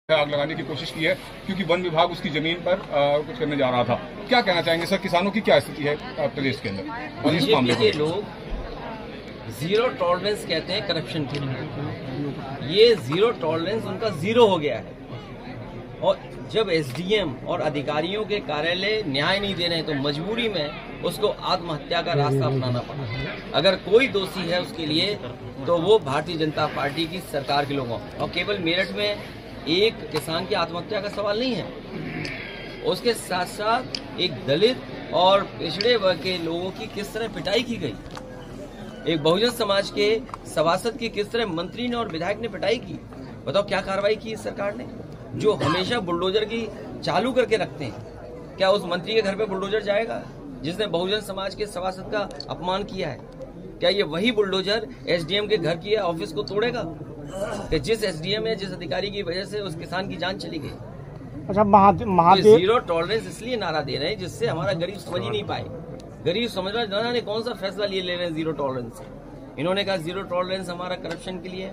आग लगाने की कोशिश की है क्योंकि वन विभाग उसकी जमीन पर कुछ करने जा रहा था। क्या कहना चाहेंगे सर, किसानों की क्या स्थिति है प्रदेश के अंदर और इस मामले के लोग जीरो टॉलरेंस कहते हैं करप्शन के। ये जीरो टॉलरेंस उनका जीरो हो गया है और जब एसडीएम और अधिकारियों के कार्यालय न्याय नहीं दे रहे हैं तो मजबूरी में उसको आत्महत्या का रास्ता अपनाना पड़ा। अगर कोई दोषी है उसके लिए तो वो भारतीय जनता पार्टी की सरकार के लोगों और केवल मेरठ में एक किसान की आत्महत्या का सवाल नहीं है, उसके साथ साथ एक दलित और पिछड़े वर्ग के लोगों की किस तरह पिटाई की गई, एक बहुजन समाज के सभासद की किस तरह मंत्री ने और विधायक ने पिटाई की। बताओ क्या कार्रवाई की इस सरकार ने, जो हमेशा बुलडोजर की चालू करके रखते हैं। क्या उस मंत्री के घर पे बुलडोजर जाएगा जिसने बहुजन समाज के सभासद का अपमान किया है? क्या ये वही बुलडोजर एसडीएम के घर की ऑफिस को तोड़ेगा कि जिस एसडीएम या जिस अधिकारी की वजह से उस किसान की जान चली गई? अच्छा, महादेव जीरो टॉलरेंस इसलिए नारा दे रहे हैं जिससे हमारा गरीब समझ ही नहीं पाए। गरीब समझना जाने कौन सा फैसला लिए ले रहे हैं जीरो टॉलरेंस। इन्होंने कहा जीरो टॉलरेंस हमारा करप्शन के लिए।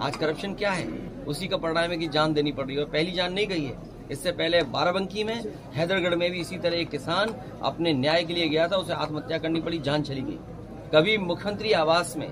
आज करप्शन क्या है, उसी का परिणाम है कि जान देनी पड़ रही है। पहली जान नहीं गई है, इससे पहले बाराबंकी में, हैदरगढ़ में भी इसी तरह एक किसान अपने न्याय के लिए गया था, उसे आत्महत्या करनी पड़ी, जान चली गई। कभी मुख्यमंत्री आवास में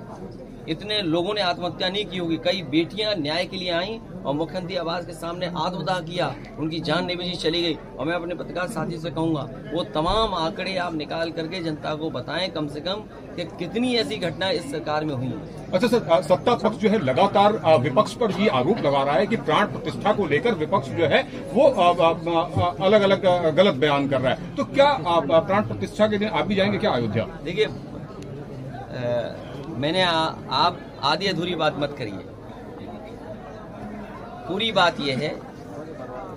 इतने लोगों ने आत्महत्या नहीं की होगी। कई बेटियां न्याय के लिए आईं और मुख्यमंत्री आवास के सामने आत्मदाह किया, उनकी जान नहीं बची, चली गई। और मैं अपने पत्रकार साथी से कहूंगा वो तमाम आंकड़े आप निकाल करके जनता को बताएं कम से कम कि कितनी ऐसी घटना इस सरकार में हुई। अच्छा सर, सत्ता पक्ष जो है लगातार विपक्ष पर ये आरोप लगा रहा है कि प्राण प्रतिष्ठा को लेकर विपक्ष जो है वो अलग अलग गलत बयान कर रहा है। तो क्या प्राण प्रतिष्ठा के दिन आप भी जाएंगे क्या अयोध्या? देखिए, मैंने आप आधी अधूरी बात मत करिए। पूरी बात यह है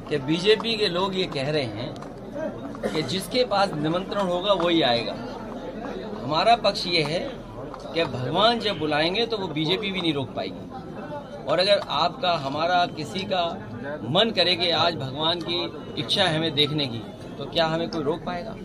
कि बीजेपी के लोग ये कह रहे हैं कि जिसके पास निमंत्रण होगा वही आएगा। हमारा पक्ष ये है कि भगवान जब बुलाएंगे तो वो बीजेपी भी नहीं रोक पाएगी। और अगर आपका हमारा किसी का मन करे कि आज भगवान की इच्छा है हमें देखने की, तो क्या हमें कोई रोक पाएगा?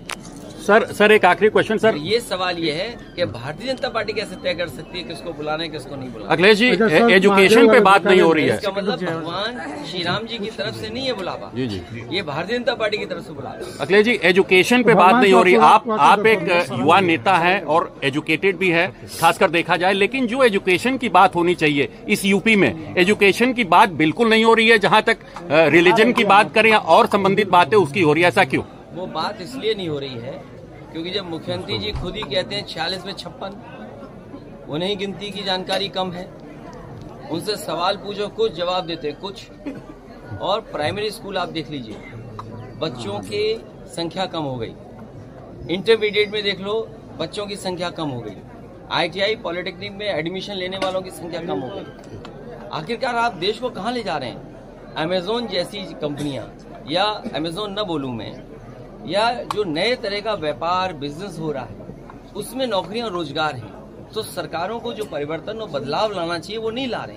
सर एक आखिरी क्वेश्चन सर। ये सवाल ये है कि भारतीय जनता पार्टी कैसे तय कर सकती है किसको बुलाना है किसको नहीं बुलाना। अखिलेश जी, एजुकेशन पे बात नहीं हो रही है। इसका मतलब भगवान श्री राम जी की तरफ से नहीं है बुलावा, जी, ये भारतीय जनता पार्टी की तरफ से बुलावा। अखिलेश जी, एजुकेशन पे बात नहीं हो रही। आप एक युवा नेता है और एजुकेटेड भी है खासकर देखा जाए, लेकिन जो एजुकेशन की बात होनी चाहिए इस यूपी में, एजुकेशन की बात बिल्कुल नहीं हो रही है। जहां तक रिलीजन की बात करें और संबंधित बातें उसकी हो रही है, ऐसा क्यों? वो बात इसलिए नहीं हो रही है क्योंकि जब मुख्यमंत्री जी खुद ही कहते हैं 46 में 56, उन्हें गिनती की जानकारी कम है। उनसे सवाल पूछो कुछ, जवाब देते कुछ। और प्राइमरी स्कूल आप देख लीजिए, बच्चों की संख्या कम हो गई। इंटरमीडिएट में देख लो, बच्चों की संख्या कम हो गई। ITI पॉलिटेक्निक में एडमिशन लेने वालों की संख्या कम हो गई। आखिरकार आप देश को कहाँ ले जा रहे हैं? अमेजोन जैसी कंपनियां, या अमेजोन न बोलूं मैं, या जो नए तरह का व्यापार बिजनेस हो रहा है उसमें नौकरियां रोजगार हैं। तो सरकारों को जो परिवर्तन और बदलाव लाना चाहिए वो नहीं ला रहे।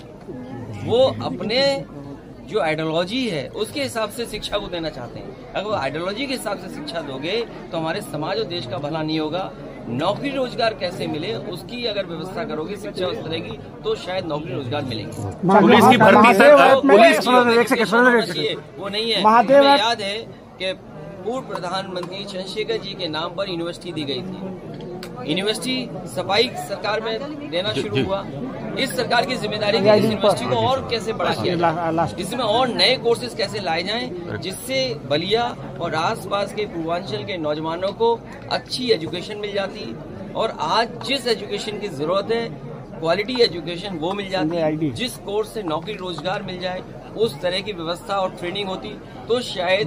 वो अपने जो आइडियोलॉजी है उसके हिसाब से शिक्षा को देना चाहते हैं। अगर वो आइडियोलॉजी के हिसाब से शिक्षा दोगे तो हमारे समाज और देश का भला नहीं होगा। नौकरी रोजगार कैसे मिले उसकी अगर व्यवस्था करोगे, शिक्षा उस तरह की, तो शायद नौकरी रोजगार मिलेंगे। पुलिस की भर्ती सर, वो नहीं है। मुझे याद है कि पूर्व प्रधानमंत्री चंद्रशेखर जी के नाम पर यूनिवर्सिटी दी गई थी। यूनिवर्सिटी सफाई सरकार में देना शुरू हुआ। इस सरकार की जिम्मेदारी है इस यूनिवर्सिटी को और कैसे बड़ा किया जाए, इसमें और नए कोर्सेज कैसे लाए जाएं जिससे बलिया और आसपास के पूर्वांचल के नौजवानों को अच्छी एजुकेशन मिल जाती। और आज जिस एजुकेशन की जरूरत है, क्वालिटी एजुकेशन, वो मिल जाती है। जिस कोर्स से नौकरी रोजगार मिल जाए उस तरह की व्यवस्था और ट्रेनिंग होती तो शायद